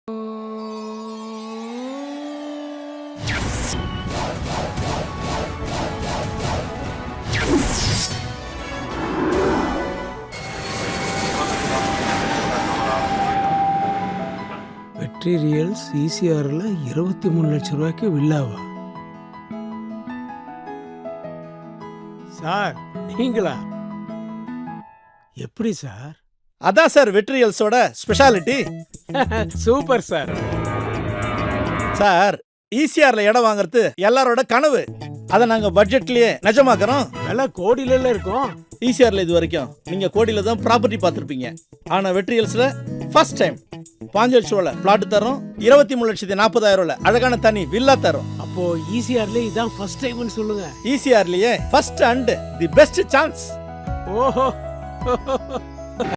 வெற்றி ரியல்ஸ் ஈசிஆர்ல 23 லட்சம் ரூபாய்க்கு வில்லாவா? சார் நீங்களா? எப்படி சார்? அதான் சார் வெட்ரியல்ஸோட ஸ்பெஷாலிட்டி. Super sir. சார் ஈசிஆர்ல இடம் வாங்குறது எல்லாரோட கனவு. அதை நாங்க பட்ஜெட்லயே நிஜமாக்குறோம். விலை கோடியில இருக்கும். ஈசிஆர்ல இது வரைக்கும் நீங்க கோடியில தான் ப்ராப்பர்ட்டி பார்த்துருப்பீங்க. ஆனா வெட்ரியல்ஸ்ல ஃபர்ஸ்ட் டைம் பாஞ்சல் ஷோல பிளாட் தரோம். 23,40,000 அழகான தனி வில்லா தரோம். அப்போ ஈசிஆர்ல இதான் ஃபர்ஸ்ட் டைம்னு சொல்லுங்க. ஈசிஆர்லயே first and the best chance. ஓஹோ